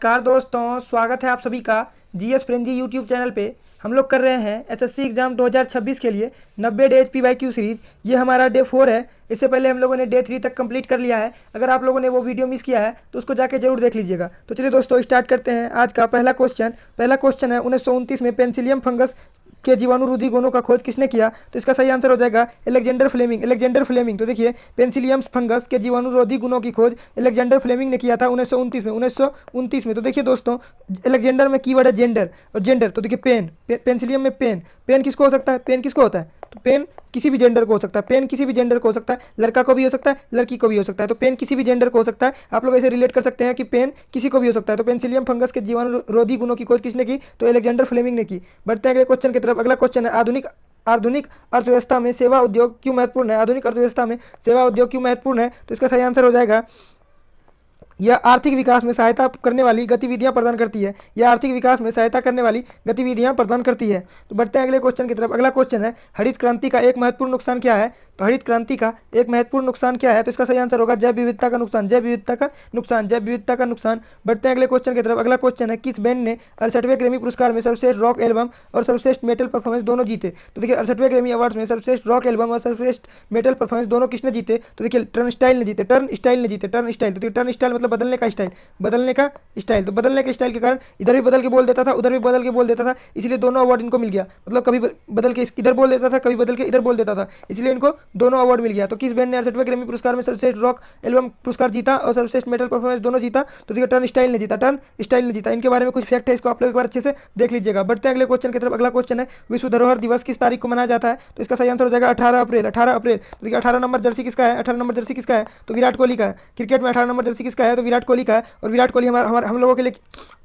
नमस्कार दोस्तों, स्वागत है आप सभी का जीएस फ्रेंजी यूट्यूब चैनल पे। हम लोग कर रहे हैं एसएससी एग्जाम 2026 के लिए 90 डे पीवाईक्यू सीरीज। ये हमारा डे 4 है। इससे पहले हम लोगों ने डे 3 तक कंप्लीट कर लिया है। अगर आप लोगों ने वो वीडियो मिस किया है तो उसको जाके जरूर देख लीजिएगा। तो चलिए दोस्तों, स्टार्ट करते हैं आज का पहला क्वेश्चन। पहला क्वेश्चन है 1929 में पेनिसिलियम फंगस के जीवाणुरोधी गुणों का खोज किसने किया? तो इसका सही आंसर हो जाएगा अलेक्जेंडर फ्लेमिंग। Alexander Fleming. तो देखिए, पेनिसिलियम फंगस के जीवाणुरोधी गुणों की खोज अलेक्जेंडर फ्लेमिंग ने किया था 1929 में। तो देखिए दोस्तों, अलेक्जेंडर में कीवर्ड है जेंडर, और जेंडर तो देखिए पेनिसिलियम में पेन। पेन किसको हो सकता है? पेन किसको होता है? तो पेन किसी भी जेंडर को हो सकता है। पेन किसी भी जेंडर को हो सकता है, लड़का को भी हो सकता है, लड़की को भी हो सकता है। तो पेन किसी भी जेंडर को हो सकता है। आप लोग ऐसे रिलेट कर सकते हैं कि पेन किसी को भी हो सकता है। तो पेनिसिलियम फंगस के जीवाणुरोधी गुणों की खोज किसने की? तो अलेक्जेंडर फ्लेमिंग ने की। बढ़ते हैं अगले क्वेश्चन की तरफ। अगला क्वेश्चन है आधुनिक आधुनिक अर्थव्यवस्था में सेवा उद्योग क्यों महत्वपूर्ण है? आधुनिक अर्थव्यवस्था में सेवा उद्योग क्यों महत्वपूर्ण है? तो इसका सही आंसर हो जाएगा यह आर्थिक विकास में सहायता करने वाली गतिविधियां प्रदान करती है। यह आर्थिक विकास में सहायता करने वाली गतिविधियां प्रदान करती है। तो बढ़ते हैं अगले क्वेश्चन की तरफ। अगला क्वेश्चन है हरित क्रांति का एक महत्वपूर्ण नुकसान क्या है? तो हरित क्रांति का एक महत्वपूर्ण नुकसान क्या है? तो इसका सही आंसर होगा जैव विविधता का नुकसान। जैव विविधता का नुकसान। जैव विविधता का नुकसान। बढ़ते हैं अगले क्वेश्चन की तरफ। अगला क्वेश्चन है किस बैंड ने 68वें ग्रैमी पुरस्कार में सर्वश्रेष्ठ रॉक एल्बम और सर्वश्रेष्ठ मेटल परफॉर्मेंस दोनों जीते? तो देखिए, 68वें ग्रैमी अवार्ड्स में सर्वश्रेष्ठ रॉक एल्बम और सर्वश्रेष्ठ मेटल परफॉर्मेंस दोनों किसने जीते? तो देखिए, टर्न स्टाइल ने जीते। टर्न स्टाइल ने जीते। Turn style. तो टर्न स्टाइल मतलब बदलने का स्टाइल। बदलने का स्टाइल। तो बदलने के स्टाइल के कारण इधर भी बदल के बोल देता था, उधर भी बदल के बोल देता था, इसलिए दोनों अवार्ड इनको मिल गया। मतलब कभी बदल के इधर बोल देता था, कभी बदल के इधर बोल देता था, इसलिए इनको दोनों अवार्ड मिल गया। तो किस बैंड ने 68वें ग्रैमी पुरस्कार में सर्वश्रेष्ठ रॉक एल्बम पुरस्कार जीता और सर्वश्रेष्ठ मेटल परफॉर्मेंस दोनों जीता? तो देखिए, टर्न स्टाइल ने जीता। टर्न स्टाइल ने जीता। इनके बारे में कुछ फैक्ट है, इसको आप लोग एक बार अच्छे से देख लीजिएगा। बढ़ते हैं अगले क्वेश्चन की तरफ। अगला क्वेश्चन है विश्व धरोहर दिवस किस तारीख को मनाया जाता है? तो इसका सही आंसर हो जाएगा 18 अप्रैल। 18 अप्रैल। तो देखिए, 18 नंबर जर्सी किसका है? 18 नंबर जर्सी किसका है? तो विराट कोहली का है। क्रिकेट में 18 नंबर जर्सी किसका है? तो विराट कोहली का है। और विराट कोहली हम लोगों के लिए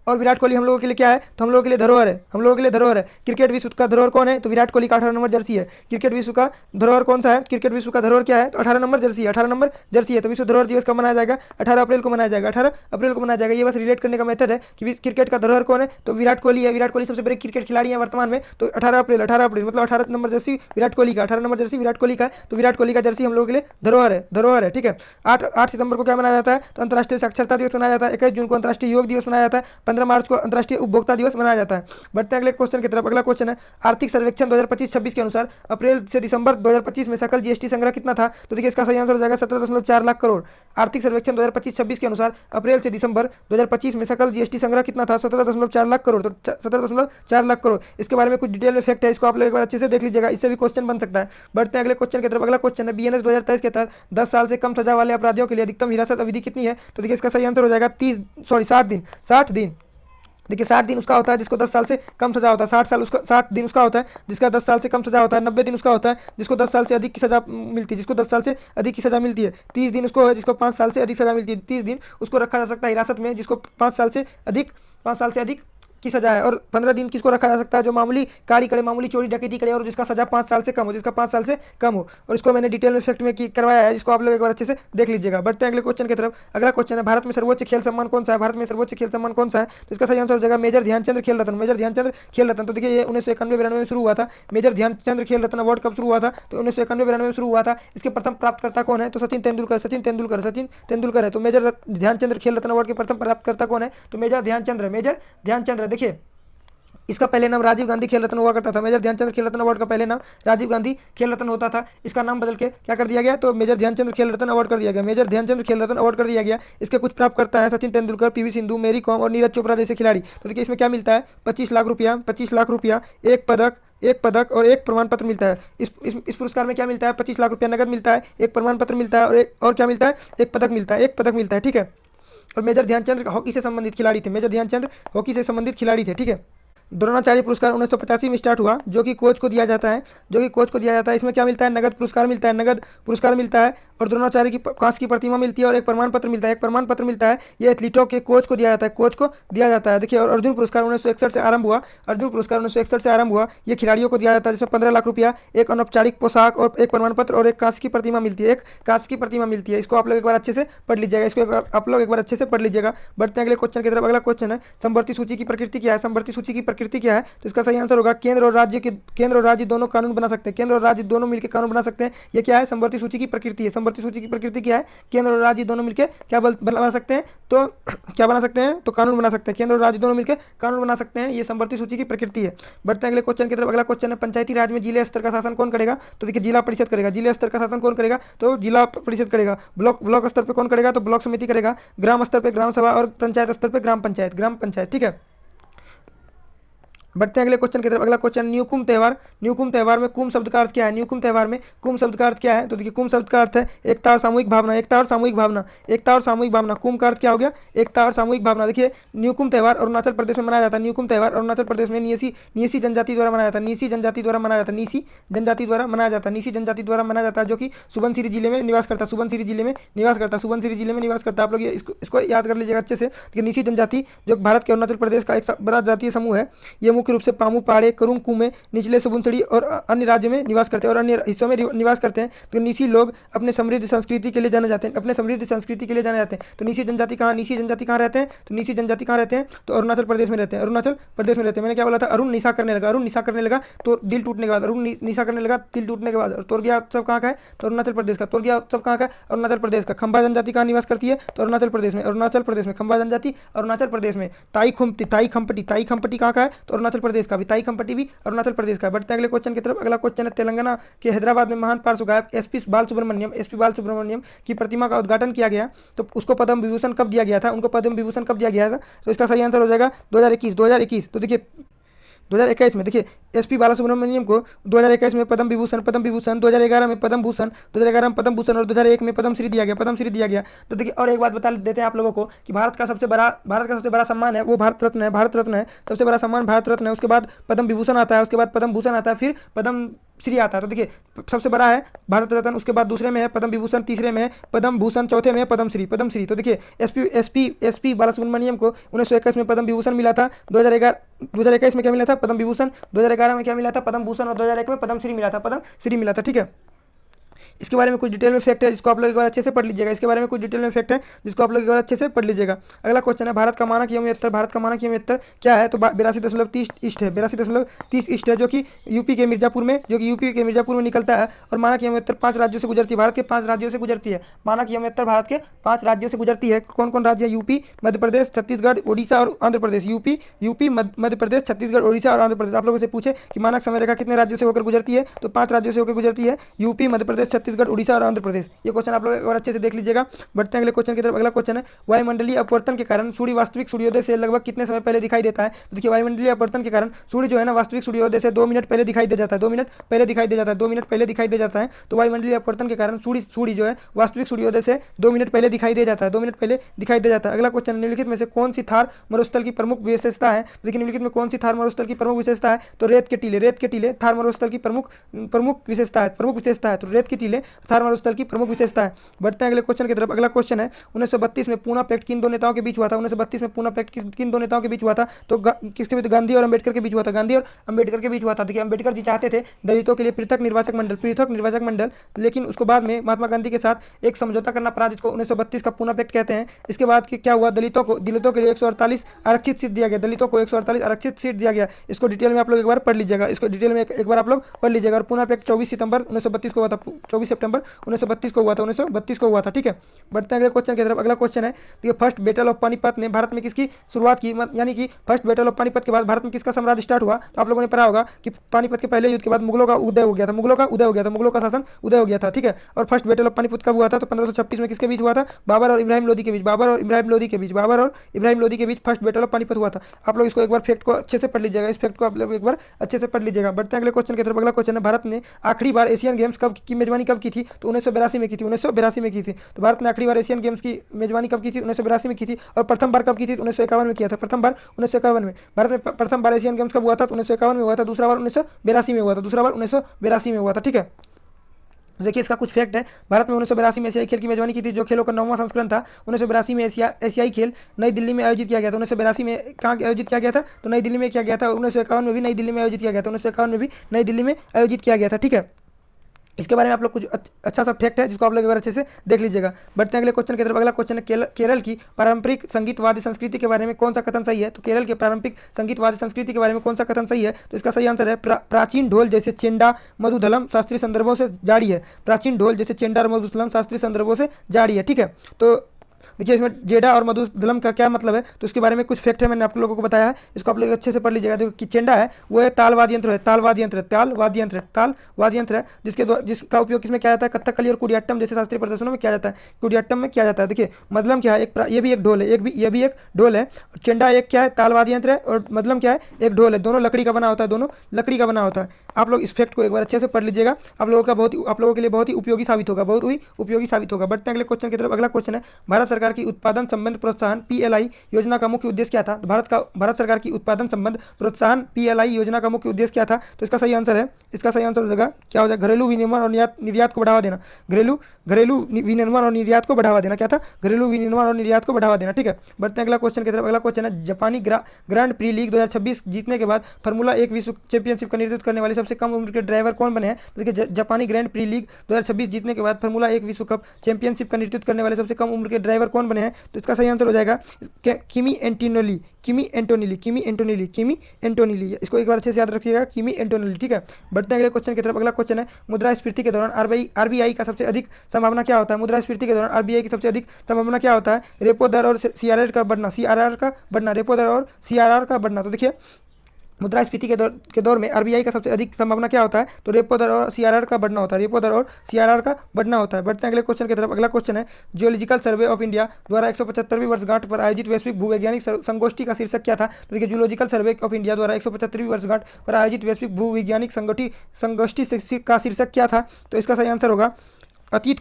विराट कोहली हम लोगों के लिए क्या है? तो हम लोगों के लिए धरोहर है। हम लोगों के लिए धरोहर है। क्रिकेट विश्व का धरोहर कौन है? तो विराट कोहली का 18 नंबर जर्सी है। क्रिकेट विश्व का धरोहर कौन सा है? क्रिकेट विश्व का धरोहर क्या है? तो 18 नंबर जर्सी है। 18 नंबर जर्सी है। तो विश्व धरोहर दिवस कब मनाया जाएगा? 18 अप्रैल को मनाया जाएगा। 18 अप्रैल को मनाया जाएगा। ये बस रिलेट करने का मेथड है कि क्रिकेट का धरोहर कौन है? तो विराट कोहली है। विराट कोहली सबसे बड़े क्रिकेट खिलाड़ी हैं वर्तमान में। तो 18 अप्रैल मतलब 18 नंबर जर्सी विराट कोहली का। 18 नंबर जर्सी विराट कोहली का। तो विराट कोहली का जर्सी हम लोगों के लिए धरोहर है। धरोहर है, ठीक है। 8 सितंबर को क्या मनाया जाता है? तो अंतर्राष्ट्रीय साक्षरता दिवस मनाया जाता है। 21 जून को अंतर्राष्ट्रीय योग दिवस मनाया जाता है। 15 मार्च को अंतर्राष्ट्रीय उपभोक्ता दिवस मनाया जाता है। बढ़ते हैं अगले क्वेश्चन की तरफ। अगला क्वेश्चन है आर्थिक सर्वेक्षण 2025-26 के अनुसार अप्रैल से दिसंबर 2025 में सकल जीएसटी संग्रह कितना था? तो देखिए, इसका सही आंसर हो जाएगा 17.4 लाख करोड़। आर्थिक सर्वेक्षण 2025-26 के अनुसार अप्रैल से दिसंबर 2025 में सकल जीएसटी संग्रह कितना था? 17.4 लाख करोड़। तो 17.4 लाख करोड़। इसके बारे में कुछ डिटेल में फैक्ट है, इसको आप लोग एक बार अच्छे से देख लीजिएगा, इससे भी क्वेश्चन बन सकता है। बढ़ते हैं अगले क्वेश्चन की तरफ। अगला क्वेश्चन है बीएनएस 2023 के तहत 10 साल से कम सजा वाले अपराधियों के लिए अधिकतम हिरासत अवधि कितनी है? तो देखिए, इसका सही आंसर हो जाएगा 60 दिन। 60 दिन। देखिए, 60 दिन उसका होता है जिसको 10 साल से कम सजा होता है। 60 दिन उसका होता है जिसका 10 साल से कम सजा होता है। 90 दिन उसका होता है जिसको 10 साल से अधिक की सजा मिलती है, जिसको 10 साल से अधिक की सजा मिलती है। 30 दिन उसको है जिसको 5 साल से अधिक सजा मिलती है। 30 दिन उसको रखा जा सकता है हिरासत में जिसको 5 साल से अधिक की सजा है। और 15 दिन किसको रखा जा सकता है? जो मामूली कार्य करे, मामूली चोरी डकैती करे और जिसका सजा 5 साल से कम हो, जिसका 5 साल से कम हो। और इसको मैंने डिटेल में फैक्ट में करवाया है, जिसको आप लोग एक बार अच्छे से देख लीजिएगा। बढ़ते हैं अगले क्वेश्चन की तरफ। अगला क्वेश्चन है भारत में सर्वोच्च खेल सम्मान कौन सा है? भारत में सर्वोच्च खेल सम्मान कौन सा है? तो इसका सही आंसर हो जाएगा मेजर ध्यानचंद्र खेल रत्न। मेजर ध्यानचंद्र खेल रत्न। तो देखिए, ये 1991-92 में शुरू हुआ था। मेजर ध्यानचंद्र खेल रत्न अवार्ड कब शुरू हुआ था? तो 1991-92 में शुरू हुआ था। इसके प्रथम प्राप्तकर्ता कौन है? तो सचिन तेंदुलकर। सचिन तेंदुलकर है। तो मेजर ध्यानचंद्र खेल रत्न अवार्ड के प्रथम प्राप्तकर्ता कौन है? तो मेजर ध्यानचंद्र। देखिए, इसका पहले नाम राजीव गांधी खेल रत्न हुआ करता था। मेजर ध्यानचंद्र खेल रत्न अवार्ड का पहले नाम राजीव गांधी खेल रत्न होता था। इसका नाम बदल के क्या कर दिया गया? तो मेजर ध्यानचंद्र खेल रत्न अवार्ड कर दिया गया। मेजर ध्यानचंद्र खेल रत्न अवार्ड कर दिया गया। इसके कुछ प्राप्त करता है सचिन तेंदुलकर, पीवी सिंधु, मेरी कॉम और नीरज चोपड़ा जैसे खिलाड़ी। तो देखिए, इसमें क्या मिलता है? 25 लाख रुपया, 25 लाख रुपया, एक पदक और एक प्रमाण पत्र मिलता है। इस पुरस्कार में क्या मिलता है? 25 लाख रुपया नगद मिलता है, एक प्रमाण पत्र मिलता है और क्या मिलता है? एक पदक मिलता है, ठीक है। और मेजर ध्यानचंद्र हॉकी से संबंधित खिलाड़ी थे। मेजर ध्यानचंद्र हॉकी से संबंधित खिलाड़ी थे, ठीक है। द्रोणाचार्य पुरस्कार 1985 में स्टार्ट हुआ, जो कि कोच को दिया जाता है। इसमें क्या मिलता है? नगद पुरस्कार मिलता है और द्रोणाचार्य की कांस्य की प्रतिमा मिलती है और एक प्रमाण पत्र मिलता है। ये एथलीटों के कोच को दिया जाता है। देखिए, और अर्जुन पुरस्कार 1961 से आरंभ हुआ। ये खिलाड़ियों को दिया जाता है, जिसमें 15 लाख रुपया, एक अनौपचारिक पोशाक और एक प्रमाण पत्र और एक कांस्य की प्रतिमा मिलती है। इसको आप लोग एक बार अच्छे से पढ़ लीजिएगा। बढ़ते हैं अगले क्वेश्चन की तरफ। अगला क्वेश्चन है समवर्ती सूची की प्रकृति क्या है? तो इसका सही आंसर होगा केंद्र और राज्य दोनों कानून बना सकते हैं। केंद्र और राज्य दोनों मिलकर कानून बना सकते हैं। ये क्या है? समवर्ती सूची की प्रकृति है। समवर्ती सूची की प्रकृति क्या है? केंद्र और राज्य दोनों मिलकर क्या बना सकते हैं? तो क्या बना सकते हैं? तो कानून बना सकते हैं। केंद्र और राज्य दोनों मिलकर कानून बना सकते हैं। ये समवर्ती सूची की प्रकृति है। बढ़ते हैं अगले क्वेश्चन की तरफ। अगला क्वेश्चन है, पंचायती राज में जिले स्तर का शासन कौन करेगा? तो देखिए, जिला परिषद करेगा। जिले स्तर का शासन कौन करेगा? तो जिला परिषद करेगा। ब्लॉक स्तर पर कौन करेगा? तो ब्लॉक समिति करेगा। ग्राम स्तर पर ग्राम सभा और पंचायत स्तर पर ग्राम पंचायत। ठीक है। बढ़ते हैं अगले क्वेश्चन की तरफ। अगला क्वेश्चन, न्यूकुम त्योहार। न्यूकुम त्योहार में कुम शब्द का अर्थ क्या है? न्यूकुम त्योहार में कुम शब्द का अर्थ क्या है? तो देखिए, कुम शब्द का अर्थ है एकता और सामूहिक भावना। एकता और सामूहिक भावना। एकता और सामूहिक भावना। कुम का अर्थ क्या हो गया? एकता और सामूहिक भावना। देखिए, न्यूकुम त्योहार अरुणाचल प्रदेश में मनाया जाता है। न्यूकुम त्योहार अरुणाचल प्रदेश में नीसी जनजाति द्वारा मनाया जाता है। नीसी जनजाति द्वारा मनाया जाता है। नीसी जनजाति द्वारा मनाया जाता है। नीसी जनजाति द्वारा मनाया जाता है, जो कि सुबनसिरी जिले में निवास करता है। सुबनसिरी जिले में निवास करता है। सुबनसिरी जिले में निवास करता है। आप लोग इसको याद कर लीजिएगा अच्छे से। नीसी जनजाति जो भारत के अरुणाचल प्रदेश का एक बड़ा जातीय समूह है। ये मुख्य रूप से पामू, पहाड़े, करुंग, कुमे, निचले सुबनसिरी और अन्य राज्य में निवास करते हैं और अन्य हिस्सों में निवास करते हैं। तो नीसी लोग अपने समृद्ध संस्कृति के लिए जाने जाते हैं। अपने समृद्ध संस्कृति के लिए जाने जाते हैं। तो नीसी जनजाति कहाँ रहते हैं? तो नीसी जनजाति कहाँ रहते हैं? तो अरुणाचल प्रदेश में रहते हैं। अरुणाचल प्रदेश में रहते हैं। मैंने क्या बोला था? अरुण निशा करने लगा तो दिल टूटने के बाद, अरुण निशा करने लगा दिल टूटने के बाद। और तोरगिया उत्सव कहाँ का है? तो अरुणाचल प्रदेश का। तोरगिया उत्सव कहाँ का? अरुणाचल प्रदेश का। खंबा जनजाति कहाँ निवास करती है? तो अरुणाचल प्रदेश में। खंबा जनजाति अरुणाचल प्रदेश में। ताई खम्पटी कहाँ का है? तो अरुणाचल प्रदेश का भी। ताई खम्पटी भी अरुणाचल प्रदेश का। बढ़ते हैं अगले क्वेश्चन की तरफ। अगला क्वेश्चन है, तेलंगाना के हैदराबाद में महान पार्श्व गायक एसपी बालसुब्रमण्यम की प्रतिमा का उद्घाटन किया गया। तो उसको पद्म विभूषण कब दिया गया था? उनको पद्म विभूषण कब दिया गया था? तो इसका सही आंसर हो जाएगा 2021। तो देखिए, 2021 में देखिए, एसपी बालासुब्रमण्यम को 2021 में पद्म विभूषण, 2011 में पद्म भूषण, 2011 में पद्म भूषण और 2001 में पद्मश्री दिया गया। तो देखिए, और एक बात बता देते हैं आप लोगों को कि भारत का सबसे बड़ा सम्मान है वो भारत रत्न है। सबसे बड़ा सम्मान भारत रत्न है। उसके बाद पद्म विभूषण आता है, उसके बाद पद्म भूषण आता है, फिर पद्म श्री आता है। तो देखिए, सबसे बड़ा है भारत रत्न, उसके बाद दूसरे में है पद्म विभूषण, तीसरे में है पद्म भूषण, चौथे में है पद्मश्री। तो देखिए, एसपी बालासुब्रमण्यम को 1921 में पद्म विभूषण मिला था। 2021 में क्या मिला था? पद्म विभूषण। 2011 में क्या मिला था? पद्म भूषण। और 2001 में पद्मश्री मिला था। ठीक है। इसके बारे में कुछ डिटेल में फैक्ट है जिसको आप लोग एक बार अच्छे से पढ़ लीजिएगा। अगला क्वेश्चन है, भारत का मानक यौम स्तर क्या है? तो 82.30 ईस्ट है। 82.30 ईस्ट है, जो कि यूपी के मिर्जापुर में निकलता है। और मानक यौम स्तर 5 राज्यों से गुजरती है। भारत के 5 राज्यों से गुजरती है। मानक यौम स्तर भारत के 5 राज्यों से गुजरती है। कौन कौन राज्य है? यूपी, मध्य प्रदेश, छत्तीसगढ़, ओडिशा और आंध्र प्रदेश। यूपी, मध्य प्रदेश, छत्तीसगढ़, ओडिशा और आंध्र प्रदेश। आप लोगों से पूछे कि मानक समय रेखा कितने राज्यों से होकर गुजरती है? तो 5 राज्यों से होकर गुजरती है। यूपी, मध्य प्रदेश, छत्तीसगढ़, ओडिशा और आंध्र प्रदेश। ये क्वेश्चन आप लोग और अच्छे से देख लीजिएगा। बढ़ते हैं अगले क्वेश्चन की तरफ। अगला क्वेश्चन है, वायुमंडलीय अपवर्तन के कारण सूर्य वास्तविक सूर्योदय से लगभग कितने समय पहले दिखाई देता है? तो देखिए, वायुमंडलीय अपवर्तन के कारण सूर्य जो है ना, वास्तविक सूर्योदय से 2 मिनट पहले दिखाई दे जाता है। 2 मिनट पहले दिखाई दे जाता है। तो वायुमंडलीय अपवर्तन के कारण सूर्य जो है वास्तविक सूर्योदय से 2 मिनट पहले दिखाई दे जाता है। अगला क्वेश्चन, निम्नलिखित में से कौन सी थार मरुस्थल की प्रमुख विशेषता है? देखिए, निम्नलिखित में कौन सी थार मरुस्थल की प्रमुख विशेषता है? तो रेत के टीले थार मरुस्थल की प्रमुख विशेषता है। तो रेत के टीले थार मरुस्थल की प्रमुख विशेषता है। बढ़ते हैं अगले क्वेश्चन की तरफ। अगला क्वेश्चन है, 1932 में पूना पैक्ट किन दो नेताओं के बीच हुआ था? 1932 में पूना पैक्ट किन दो नेताओं के बीच हुआ था? तो किसके बीच? गांधी और अंबेडकर के बीच हुआ था। देखिए, अंबेडकर जी चाहते थे दलितों के लिए पृथक निर्वाचक मंडल, लेकिन उसको बाद में महात्मा गांधी के साथ एक समझौता करना पड़ा, जिसको 1932 का पूना पैक्ट कहते हैं। इसके बाद क्या हुआ? दलितों के लिए 148 आरक्षित सीट दिया गया। इसको डिटेल में आप लोग एक बार पढ़ लीजिएगा। और पूना पैक्ट 24 सितंबर 1932 को हुआ था। 24 सितंबर 1932 को हुआ था। ठीक है। बढ़ते हैं अगले क्वेश्चन की तरफ। अगला क्वेश्चन है, देखिए, फर्स्ट बैटल ऑफ पानीपत ने भारत में किसकी शुरुआत की? यानी कि फर्स्ट बैटल ऑफ पानीपत के बाद भारत में किसका साम्राज्य स्टार्ट हुआ? तो आप लोगों ने पढ़ा होगा कि पानीपत के पहले युद्ध के बाद मुगलों का उदय हो गया था। मुगलों का शासन उदय हो गया था। ठीक है। और फर्स्ट बैटल ऑफ पानीपत कब हुआ था? तो 1536 में किसके बीच हुआ था? बाबर और इब्राहिम लोदी के बीच फर्स्ट बैटल ऑफ पानीपत हुआ था। आप लोग इसको एक बार फैक्ट को अच्छे से पढ़ लीजिएगा। बढ़ते हैं अगले क्वेश्चन की तरफ। अगला क्वेश्चन है, भारत ने आखिरी बार एशियन गेम्स की मेजबानी कब की थी? तो 1982 में की थी। तो भारत ने आखिरी बार एशियन गेम्स की मेजबानी कब की थी? 1982 में की थी। और प्रथम बार कब की थी? 1951 में किया था। 1951 में भारत में प्रथम बार एशियन गेम्स कब हुआ था? तो 1951 में हुआ था। दूसरा बार 1982 में हुआ था। ठीक है। देखिए, इसका कुछ फैक्ट है। भारत में 1982 में एशियाई खेल की मेजबानी की थी, जो खेलों का 9वां संस्करण था। 1982 में एशियाई खेल नई दिल्ली में आयोजित किया गया था। 1982 में कहाँ आयोजित किया गया था? तो नई दिल्ली में किया गया था। 1951 में भी नई दिल्ली में आयोजित किया गया था। ठीक है। इसके बारे में आप लोग कुछ अच्छा सा फैक्ट है जिसको आप लोग एक बार अच्छे से देख लीजिएगा। बढ़ते हैं अगले क्वेश्चन की तरफ। अगला क्वेश्चन है केरल की पारंपरिक संगीतवाद्य संस्कृति के बारे में कौन सा कथन सही है? तो केरल के पारंपरिक संगीतवाद्य संस्कृति के बारे में कौन सा कथन सही है? तो इसका सही आंसर है प्राचीन ढोल जैसे चेंडा मधुधलम शास्त्रीय संदर्भों से जारी है। प्राचीन ढोल जैसे चेंडा और मधुधलम शास्त्रीय संदर्भों से जारी है। ठीक है, तो देखिए इसमें जेडा और मधुदलम का क्या मतलब है, तो इसके बारे में कुछ फैक्ट है, मैंने आप लोगों को बताया है, इसको आप लोग अच्छे से पढ़ लीजिएगा। देखो कि चेंडा है वो है ताल वाद्य यंत्र है, ताल वाद्य यंत्र, ताल वाद्य यंत्र, ताल वाद्य यंत्र है जिसका उपयोग किसमें किया जाता है? कथकली और कुडियाट्टम जैसे शास्त्रीय प्रदर्शनों में किया जाता है, कुडियाट्टम में किया जाता है। देखिए मदलम क्या है? ये भी एक ढोल है, ये भी एक ढोल है। चेंडा एक क्या है? ताल वाद्य यंत्र है, और मदलम क्या है? एक ढोल है। दोनों लकड़ी का बना होता है, दोनों लकड़ी का बना होता है। आप लोग इस फैक्ट को एक बार अच्छे से पढ़ लीजिएगा, आप लोगों के लिए बहुत ही उपयोगी साबित होगा, बहुत ही उपयोगी साबित होगा। बढ़ते हैं अगले क्वेश्चन की तरफ। अगला क्वेश्चन है भारत सरकार की उत्पादन संबंध प्रोत्साहन पीएलआई योजना का मुख्य उद्देश्य क्या था? भारत सरकार की उत्पादन संबंध प्रोत्साहन पीएलआई योजना का मुख्य उद्देश्य क्या था? तो इसका सही आंसर है, इसका सही आंसर हो जाएगा क्या हो जाएगा? घरेलू विनिर्माण और निर्यात को बढ़ावा देना। घरेलू विनिर्माण और निर्यात को बढ़ावा देना। क्या था? घरेलू विनिर्माण और निर्यात को बढ़ावा देना। ठीक है, बढ़ते हैं अगला क्वेश्चन की तरफ। अगला क्वेश्चन है जापानी ग्रांड प्री लीग 2026 जीतने के बाद फार्मूला 1 विश्व चैंपियनशिप का नेतृत्व करने वाले सबसे कम उम्र के ड्राइवर कौन बने हैं? देखिए जापानी ग्रैंड प्री लीग 2026 जीतने के बाद फार्मूला 1 विश्व कप चैंपियनशिप का नेतृत्व करने वाले सबसे कम उम्र के ड्राइवर कौन बने हैं? तो इसका सही आंसर हो जाएगा किमी एंटोनिली। इसको एक बार अच्छे से याद रखिएगा, किमी एंटोनिली। ठीक है, बढ़ते हैं अगले क्वेश्चन की तरफ। अगला क्वेश्चन है मुद्रास्फीति के दौरान आरबीआई का सबसे अधिक संभावना क्या होता है? मुद्रास्फीति के दौरान आरबीआई की सबसे अधिक संभावना क्या होता है? रेपो दर और सीआरआर का बढ़ना, रेपो दर और सीआरआर का बढ़ना। तो देखिए मुद्रास्फीति के दौर में आरबीआई का सबसे अधिक संभावना क्या होता है? तो रेपो दर और सीआरआर का बढ़ना होता है, रेपो दर और सीआरआर का बढ़ना होता है। बढ़ते हैं अगले क्वेश्चन की तरफ। अगला क्वेश्चन है जियोलॉजिकल सर्वे ऑफ इंडिया द्वारा 175वीं वर्षगांठ पर आयोजित वैश्विक भूवैज्ञानिक संगोष्ठी का शीर्षक क्या था? तो देखिए जियोलॉजिकल सर्वे ऑफ इंडिया द्वारा 175वीं वर्षगांठ पर आयोजित वैश्विक भूवैज्ञानिक संगोष्ठी का शीर्षक क्या था? तो इसका सही आंसर होगा अतीत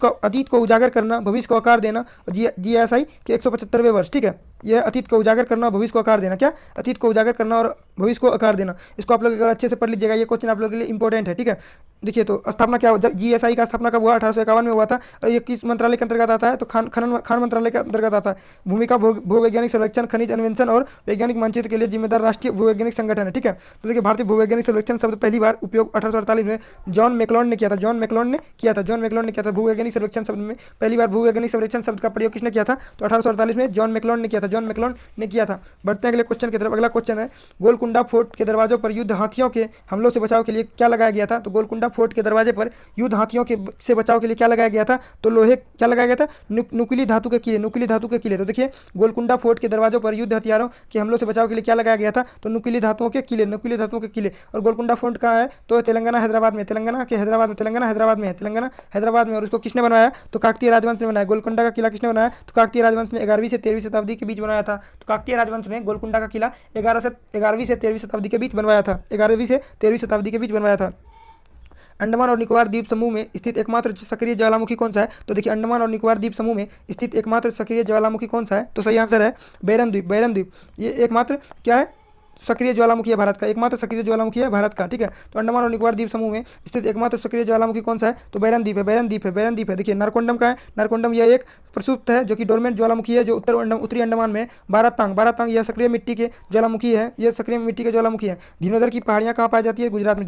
को उजागर करना, भविष्य को आकार देना, जीएसआई के 175वें वर्ष। ठीक है, यह अतीत को उजागर करना, भविष्य को आकार देना। क्या? अतीत को उजागर करना और भविष्य को आकार देना। इसको आप लोग अगर अच्छे से पढ़ लीजिएगा, ये क्वेश्चन आप लोगों के लिए इंपॉर्टेंट है। ठीक है, देखिए तो स्थापना क्या, जब जीएसआई का स्थापना कब हुआ? 1851 में हुआ था। और ये किस मंत्रालय के अंतर्गत आता है? तो खान मंत्रालय के अंतर्गत आता है। भूमिका भूवैज्ञानिक सर्वेक्षण, खनिज अन्वेषण और वैज्ञानिक मानचित्र के लिए जिम्मेदार राष्ट्रीय भूवैज्ञानिक संगठन है। ठीक है, तो देखिए भारतीय भूवैज्ञानिक सर्वेक्षण शब्द पहली बार उपयोग 1848 में जॉन मैकलॉन ने किया था। जॉन मैकलॉन ने किया था भूवैज्ञानिक सर्वेक्षण शब्द में पहली बार भूवैज्ञानिक सर्वेक्षण शब्द का प्रयोग किसने किया था? तो 1848 में जॉन मैकलॉन ने किया था। बढ़ते हैं अगले क्वेश्चन की तरफ। अगला क्वेश्चन है गोलकुंडा फोर्ट के दरवाजों पर युद्ध हाथियों के हमलों से बचाव के लिए क्या लगाया गया था? तो गोलकुंडा फोर्ट के दरवाजे पर युद्ध हाथियों के से बचाव के लिए क्या लगाया गया था? तो लोहे क्या लगाया गया था? नुकीली धातु के किले। तो देखिए गोलकुंडा फोर्ट के दरवाजों पर युद्ध हथियारों के हमलों से बचाव के लिए क्या लगाया गया था? तो नुकीली धातुओं के किले। और गोलकुंडा फोर्ट कहाँ है? तो तेलंगाना हैदराबाद में है। और उसको किसने बनवाया? तो काकतीय राजवंश ने बनाया। गोलकुंडा का किला किसने बनाया? तो काकतीय राजवंश ने 11वीं से 13वीं शताब्दी के बीच बनाया था। तो काकतीय राजवंश ने गोलकुंडा का किला 11वीं से 13वीं शताब्दी के बीच बनवाया था। अंडमान और निकोबार द्वीप समूह में स्थित एकमात्र सक्रिय ज्वालामुखी कौन सा है? तो देखिए अंडमान और निकोबार द्वीप समूह में स्थित एकमात्र सक्रिय ज्वालामुखी कौन सा है? तो सही आंसर है बैरन द्वीप। ये एकमात्र क्या है? सक्रिय ज्वालामुखी है भारत का, एकमात्र सक्रिय ज्वालामुखी है भारत का। ठीक है, तो अंडमान और निकोबार द्वीप समूह में स्थित एकमात्र सक्रिय ज्वालामुखी कौन सा है? तो बैरन द्वीप है। देखिए नारकोंडम का है, नारकोंडम यह एक प्रसुप्त है जो कि डोरमेंट ज्वालामुखी है जो उत्तरी अंडमान में। बारातांग यह सक्रिय मिट्टी के ज्वालामुखी है। धीनोधर की पहाड़ियां कहाँ पाई जाती है? गुजरात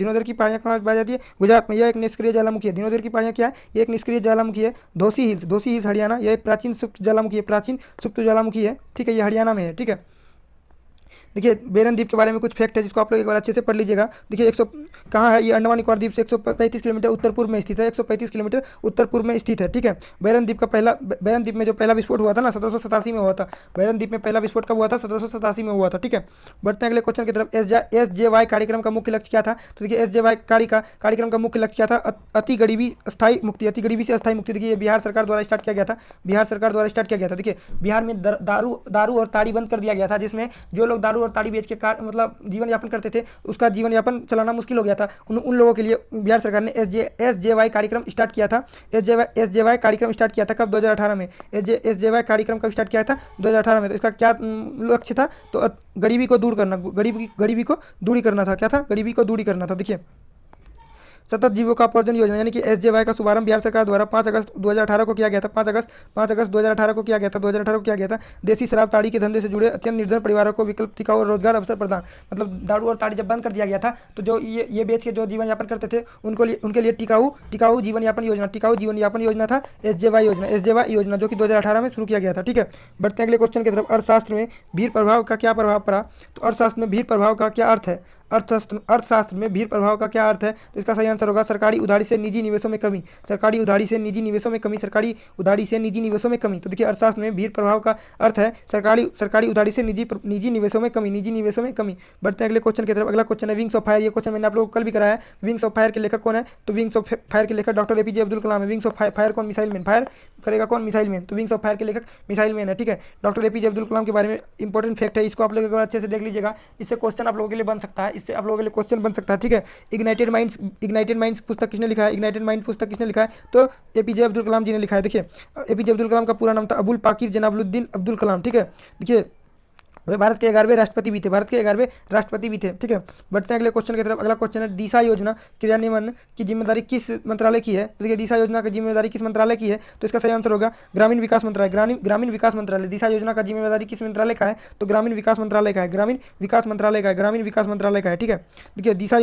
में। यह एक निष्क्रिय ज्वालामुखी है। धीनोधर की पहाड़ियां क्या है? ये एक निष्क्रिय ज्वालामुखी है। धोसी हिल्स हरियाणा, यह एक प्राचीन सुप्त ज्वालामुखी है। ठीक है, ये हरियाणा में है। ठीक है, देखिए बेरन द्वीप के बारे में कुछ फैक्ट है जिसको आप लोग एक बार अच्छे से पढ़ लीजिएगा। देखिए 100 कहाँ है? ये अंडमान निकोबार द्वीप से 135 किलोमीटर उत्तर पूर्व में स्थित है। 135 किलोमीटर उत्तर पूर्व में स्थित है। ठीक है, बैरन द्वीप में जो पहला विस्फोट हुआ था ना 1787 में हुआ था। बैरन द्वीप में पहला विस्फोट कब हुआ था? 1787 में हुआ था। ठीक है, बढ़ते हैं अगले क्वेश्चन की तरफ। SJY कार्यक्रम का मुख्य लक्ष्य क्या था? तो देखिए SJY कार्यक्रम का मुख्य लक्ष्य क्या था? अति गरीबी से अस्थायी मुक्ति। देखिए बिहार सरकार द्वारा स्टार्ट किया गया था। देखिए बिहार में दारू और ताड़ी बंद कर दिया गया था, जिसमें जो लोग दारू और ताड़ी बेच के मतलब जीवन यापन करते थे उसका जीवन यापन चलाना मुश्किल हो गया था। उन लोगों के लिए बिहार सरकार ने SJY कार्यक्रम स्टार्ट किया था। SJY कार्यक्रम स्टार्ट किया था कब? 2018 में। SJY कार्यक्रम कब स्टार्ट किया था? 2018 में। तो इसका क्या लक्ष्य था? तो गरीबी को दूर करना था। क्या था? गरीबी को दूरी करना था। देखिए सतत जीविकोपार्जन योजना यानी कि SJY का शुभारंभ बिहार सरकार द्वारा 5 अगस्त 2018 को किया गया था। 5 अगस्त 2018 को किया गया था 2018 को किया गया था। देसी शराब ताड़ी के धंधे से जुड़े अत्यंत निर्धन परिवारों को विकल्प टिकाऊ और रोजगार अवसर प्रदान, मतलब दारू और ताड़ी जब बंद कर दिया गया था तो जो ये बेच के जो जीवन यापन करते थे उनके लिए टिकाऊ जीवन यापन योजना था SJY योजना, जो कि 2018 में शुरू किया गया था। ठीक है, बढ़ते हैं अगले क्वेश्चन की तरफ। अर्थशास्त्र में भीड़ प्रभाव का क्या प्रभाव पड़ा? तो अर्थशास्त्र में भीड़ प्रभाव का क्या अर्थ है? अर्थशास्त्र में भीड़ प्रभाव का क्या अर्थ है? तो इसका सही आंसर होगा सरकारी उधारी से निजी निवेशों में कमी। सरकारी उधारी से निजी निवेशों में कमी। सरकारी उधारी से निजी निवेशों में कमी। तो देखिए अर्थशास्त्र में भीड़ प्रभाव का अर्थ है सरकारी उधारी से निजी निवेशों में कमी। बढ़ते हैं अगले क्वेश्चन की तरफ। अगला क्वेश्चन है विंग्स ऑफ फायर। ये क्वेश्चन मैंने आप लोगों को कल भी कराया है। विंग्स ऑफ फायर के लेखक कौन है? तो विंग्स ऑफ फायर के लेखक डॉक्टर APJ अब्दुल कलाम है। विंग्स ऑफ फायर कौन? Missile man. फायर करेगा कौन? Missile man. तो विंग्स ऑफ फायर के लेखक मिसाइल मैन है। ठीक है, डॉक्टर APJ अब्दुल कलाम के बारे में इंपॉर्टेंट फैक्ट है, इसको आप लोग अच्छे से देख लीजिएगा। इससे क्वेश्चन आप लोगों के लिए बन सकता है, इससे आप लोगों के लिए क्वेश्चन बन सकता है। ठीक है, इग्नाइटेड माइंड्स पुस्तक किसने लिखा है? इग्नाइटेड माइंड पुस्तक किसने लिखा है? तो APJ अब्दुल कलाम जी ने लिखा है। देखिए APJ अब्दुल कलाम का पूरा नाम था अबुल पाकिर जनाबुद्दीन अब्दुल कलाम। ठीक है, देखिए वे भारत के 11वें राष्ट्रपति भी थे। ठीक है, बढ़ते हैं अगले क्वेश्चन की तरफ। अगला क्वेश्चन है दिशा योजना क्रियान्वयन की जिम्मेदारी किस मंत्रालय की है? तो देखिए दिशा योजना की जिम्मेदारी किस मंत्रालय की है? तो इसका सही आंसर होगा ग्रामीण विकास मंत्रालय। दिशा योजना का जिम्मेदारी किस मंत्रालय का है? तो ग्रामीण विकास मंत्रालय का है। ठीक है, देखिए दिशा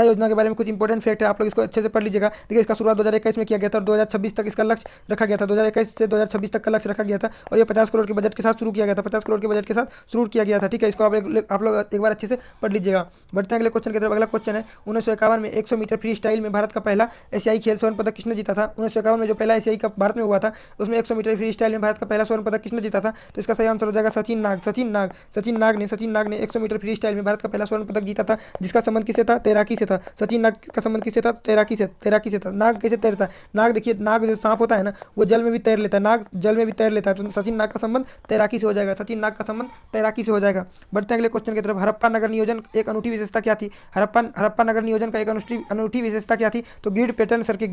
योजना के बारे में कुछ इंपॉर्टेंट फैक्ट है, आप लोग इसको अच्छे से पढ़ लीजिएगा। देखिए इसका शुरुआत 2021 में किया गया था और 2026 तक इसका लक्ष्य रखा गया था। 2021 से 2026 तक का लक्ष्य रखा गया था और ये 50 करोड़ के बजट के साथ शुरू किया गया था। 50 करोड़ के बजट के साथ शुरू किया गया था। ठीक है, इसको आप लोग एक बार अच्छे से पढ़ लीजिएगा। बढ़ते हैं अगले क्वेश्चन की तरफ। अगला क्वेश्चन है 1951 में 100 मीटर फ्री स्टाइल में भारत का पहला एशियाई खेल स्वर्ण पदक किसने जीता था? 1951 में जो पहला एशियाई कप भारत में हुआ था उसमें 100 मीटर फ्री स्टाइल में भारत का पहला स्वर्ण पदक किसने जीता था? तो इसका सही आंसर हो जाएगा सचिन नाग ने 100 मीटर फ्री स्टाइल में भारत का पहला स्वर्ण पदक जीता था, जिसका संबंध किससे था? तैराकी से था। सचिन नाग का संबंध किससे था? तैराकी से था। नाग कैसे तैरता है? नाग देखिए, नाग जो सांप होता है ना वो जल में भी तैर लेता है। नाग जल में भी तैर लेता है, तो सचिन नाग का संबंध तैराकी से हो जाएगा। बढ़ते हैं अगले क्वेश्चन की तरफ। हड़प्पा नगर नियोजन एक अनूठी विशेषता क्या थी? हड़प्पा नगर नियोजन का एक अनूठी विशेषता क्या थी? तो ग्रिड पैटर्न सर्के।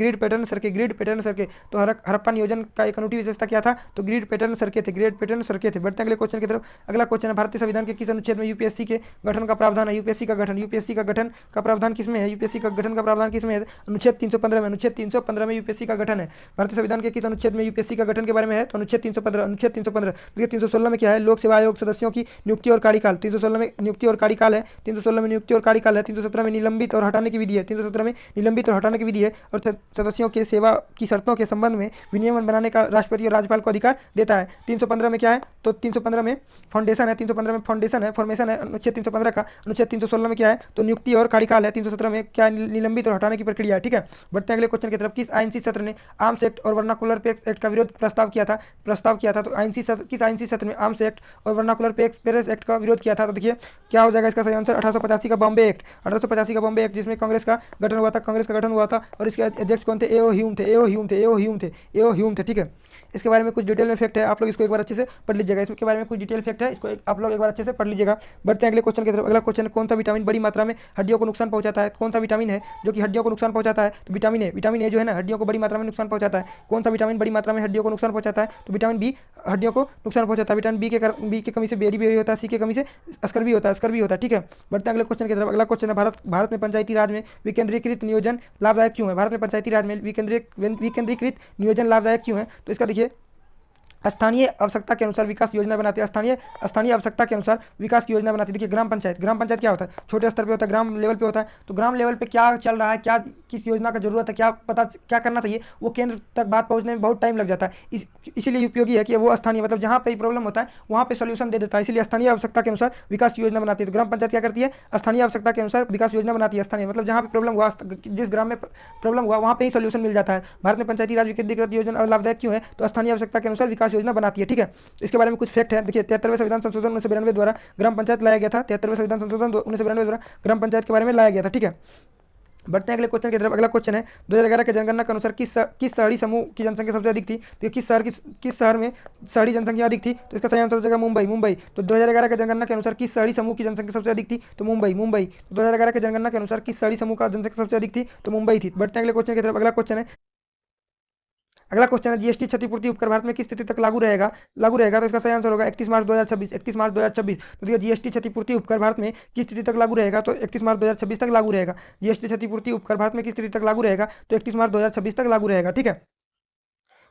तो हड़प्पा नियोजन का एक अनूठी विशेषता क्या था? तो ग्रिड पैटर्न सर्के थे। बढ़ते हैं अगले क्वेश्चन की तरफ। अगला क्वेश्चन है भारतीय संविधान के किस अनुच्छेद में यूपीएससी के गठन का प्रावधान है? यूपीएससी का गठन का प्रावधान किसमें है? गठन का प्रावधान किसमें है? अनुच्छेद 315 में यूपीएससी का गठन है। भारतीय संविधान के किस अनुच्छेद में यूपीएससी का गठन के बारे में है? तो अनुच्छेद 315। देखिए 316 में क्या है? लोक सेवा आयोग सदस्यों की नियुक्ति और कार्यकाल। 316 में नियुक्ति और कार्यकाल है। 317 में निलंबित और हटाने की विधि है। और सदस्यों के सेवा की शर्तों के संबंध में विनियमन बनाने का राष्ट्रपति और राज्यपाल को अधिकार देता है। 315 में क्या है? तो 315 में फाउंडेशन है। फॉर्मेशन है अनुच्छेद 315 का। अनुच्छेद 316 में क्या है? तो नियुक्ति और कार्यकाल है। 317 में क्या? निलंबित और हटाने की प्रक्रिया है। ठीक है, बढ़ते हैं अगले क्वेश्चन की तरफ। किस आईएनसी सत्र ने आर्म्स एक्ट और वर्नाकुलर पेक्स एक्ट का विरोध प्रस्ताव किया था? तो किस आईएनसी सत्र में आर्म्स एक्ट और वर्नाकुलर पेक्स एक्ट का विरोध किया था? तो देखिए क्या हो जाएगा इसका सही आंसर? 1885 का बॉम्बे एक्ट, जिसमें कांग्रेस का गठन हुआ था और इसके अध्यक्ष कौन थे? एओ ह्यूम थे। ठीक है, इसके बारे में कुछ डिटेल में फैक्ट है, आप लोग इसको एक बार अच्छे से पढ़ लीजिएगा। इसके बारे में कुछ डिटेल फैक्ट है, इसको आप लोग एक बार अच्छे से पढ़ लीजिएगा। बढ़ते हैं अगले क्वेश्चन की तरफ। अगला क्वेश्चन है कौन सा विटामिन बड़ी मात्रा में हड्डियों को नुकसान पहुंचाता है? कौन सा विटामिन है जो कि हड्डियों को नुकसान पहुंचाता है? तो विटामिन ए जो है ना हड्डियों को बड़ी मात्रा में नुकसान पहुंचाता है। कौन सा विटामिन बड़ी मात्रा में हड्डियों को नुकसान पहुंचाता है? तो विटामिन बी हड्डियों को नुकसान पहुंचाता है। विटामिन बी की कमी से बेरी होता है, सी की कमी से अस्कर भी होता है। ठीक है, बढ़ते हैं अगले क्वेश्चन की तरफ। अगला क्वेश्चन है भारत में पंचायती राज में विकेंद्रीकृत नियोजन लाभदायक क्यों है? भारत में पंचायती राज में विकेंद्रीकृत नियोजन लाभदायक क्यों है? तो इसका देखिए स्थानीय आवश्यकता के अनुसार विकास योजना बनाती है। स्थानीय आवश्यकता के अनुसार विकास की योजना बनाती है। देखिए ग्राम पंचायत क्या होता है? छोटे स्तर पे होता है, ग्राम लेवल पे होता है। तो ग्राम लेवल पे क्या चल रहा है, क्या किस योजना का जरूरत है, क्या करना चाहिए, वो केंद्र तक बात पहुंचने में बहुत टाइम लग जाता है। इसीलिए उपयोगी है कि वो स्थानीय, मतलब जहाँ पे प्रॉब्लम होता है वहाँ पे सोल्यूशन दे देता है। इसलिए स्थानीय आवश्यकता के अनुसार विकास की योजना बनाती है। तो ग्राम पंचायत क्या करती है? स्थानीय आवश्यकता के अनुसार विकास योजना बनाती है। स्थानीय मतलब जहाँ पे प्रॉब्लम हुआ, जिस ग्राम में प्रॉब्लम हुआ वहाँ पे ही सोल्यूशन मिल जाता है। भारत में पंचायती राज विकेंद्रीकृत योजना लाभदायक क्यों है? तो स्थानीय आवश्यकता के अनुसार विकास योजना बनाती है। ठीक है, इसके बारे में कुछ फैक्ट है। देखिए 73वें संविधान संशोधन 1992 द्वारा ग्राम पंचायत लाया गया था। 73वें संविधान संशोधन 1992 द्वारा ग्राम पंचायत के बारे में लाया गया था। ठीक है, बढ़ते हैं अगले क्वेश्चन की तरफ। अगला क्वेश्चन है 2011 के जनगणना के अनुसार किस शहरी समूह की जनसंख्या सबसे अधिक थी? तो किस शहर में शहरी जनसंख्या अधिक थी? तो इसका सही आंसर हो जाएगा मुंबई। तो 2011 के जनगणना के अनुसार किस शहरी समूह की जनसंख्या सबसे अधिक थी? तो मुंबई। तो 2011 के जनगणना के अनुसार किस शहरी समूह का जनसंख्या सबसे अधिक थी? तो मुंबई थी। बढ़ते हैं अगले क्वेश्चन की तरफ। अगला क्वेश्चन है अगला क्वेश्चन है जीएसटी क्षतिपूर्ति उपकर भारत में किस तिथि तक लागू रहेगा तो इसका सही आंसर होगा 31 मार्च 2026। 31 मार्च 2026। तो देखिए जीएसटी क्षतिपूर्ति उपकर भारत में किस तिथि तक लागू रहेगा तो 31 मार्च 2026 तक लागू रहेगा। जीएसटी क्षतिपूर्ति उपकर भारत में किस तिथि तक लागू रहेगा तो 31 मार्च 2026 तक लागू रहेगा। ठीक है,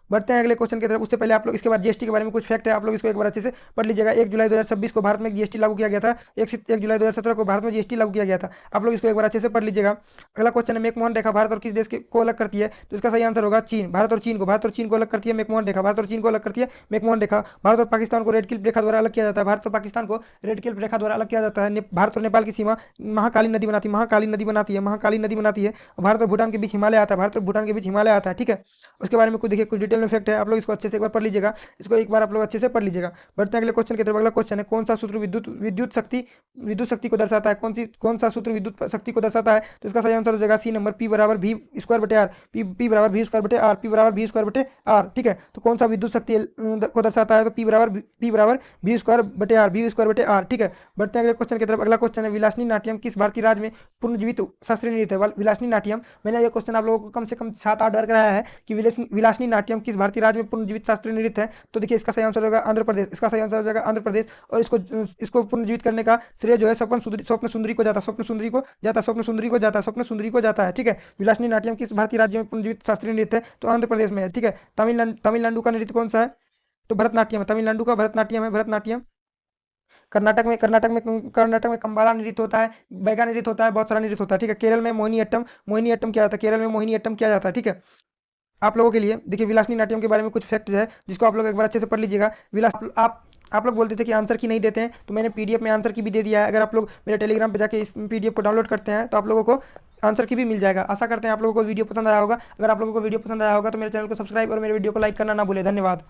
बढ़ते हैं अगले क्वेश्चन की तरफ। उससे पहले आप लोग इसके बाद जीएसटी के बारे में कुछ फैक्ट है, आप लोग इसको एक बार अच्छे से पढ़ लीजिएगा। 1 जुलाई 2026 को भारत में जीएसटी लागू किया गया था। 1 जुलाई 2017 को भारत में जीएसटी लागू किया गया था। आप लोग इसको एक बार अच्छे से पढ़ लीजिएगा। अगला क्वेश्चन है मैकमोहन रेखा भारत और किस देश को अलग करती है तो इसका सही आंसर होगा चीन। भारत और चीन को अलग करती है मैकमोहन रेखा। भारत और चीन को अलग करती है मैकमोहन रेखा। भारत और पाकिस्तान को रेड क्लिफ रेखा द्वारा अलग किया जाता है। भारत और पाकिस्तान को रेड क्लिफ रेखा द्वारा अलग किया जाता है। भारत और नेपाल की सीमा महाकाली नदी बनाती है। महाकाली नदी बनाती है। भारत और भूटान के बीच हिमालय आता है। भारत और भूटान के बीच हिमालय आता है। ठीक है, उसके बारे में कुछ देखिए, कुछ डिटेल में फैक्ट है, आप लोग इसको अच्छे से एक बार पढ़ लीजिएगा। इसको एक बार आप लोग अच्छे से पढ़ लीजिएगा। बढ़ते हैं अगले क्वेश्चन की तरफ। अगला क्वेश्चन है कौन सा सूत्र विद्युत शक्ति को दर्शाता है। कौन सा सूत्र विद्युत शक्ति को दर्शाता है तो इसका सही आंसर हो जाएगा सी नंबर, P बराबर V स्क्वायर बटे आर। P बराबर V स्क्वायर बटे आर। P बराबर V स्क्वायर बटे आर। ठीक है, तो कौन सा विद्युत शक्ति को दर्शाता है तो P बराबर V स्क्वायर बटे आर। V स्क्वायर बटे आर। ठीक है, बढ़ते हैं अगले क्वेश्चन की तरफ। अगला क्वेश्चन है विलासनी नाट्यम किस भारतीय राज्य में पुनर्जीवित शास्त्रीय नृत्य है। विलासनी नाट्यम, मैंने ये क्वेश्चन आप लोगों को कम से कम 7-8 बार कराया है कि विलासनी नाट्यम किस भारतीय राज्य में पुनर्जीवित शास्त्रीय नृत्य है तो देखिए इसका सही आंसर होगा आंध्र प्रदेश। इसका सही आंसर हो जाएगा आंध्र प्रदेश। और इसको पुनर्जीवित करने का श्रेय जो है स्वप्न सुंदरी को जाता है। ठीक है, विलासनी नाट्यम किस भारतीय राज्य में पुनर्जीवित शास्त्रीय नृत्य है तो आंध्र प्रदेश में है। ठीक है, तमिलनाडु का नृत्य कौन सा है तो भरतनाट्यम है। तमिलनाडु का भरतनाट्यम। कर्नाटक में कंबाला नृत्य होता है, बैगा नृत्य होता है, बहुत सारा नृत्य होता है। ठीक है, केरल में मोहिनीअट्टम किया जाता है। ठीक है, आप लोगों के लिए देखिए विलासनी नाट्यम के बारे में कुछ फैक्ट है जिसको आप लोग एक बार अच्छे से पढ़ लीजिएगा। आप लोग बोलते थे कि आंसर की नहीं देते हैं तो मैंने पीडीएफ में आंसर की भी दे दिया है। अगर आप लोग मेरे टेलीग्राम पे जाके इस पीडीएफ को डाउनलोड करते हैं तो आप लोगों को आंसर की भी मिल जाएगा। आशा करते हैं आप लोगों को वीडियो पसंद आया होगा। अगर आप लोगों को वीडियो पसंद आया होगा तो मेरे चैनल को सब्सक्राइब और मेरे वीडियो को लाइक करना ना भूलें। धन्यवाद।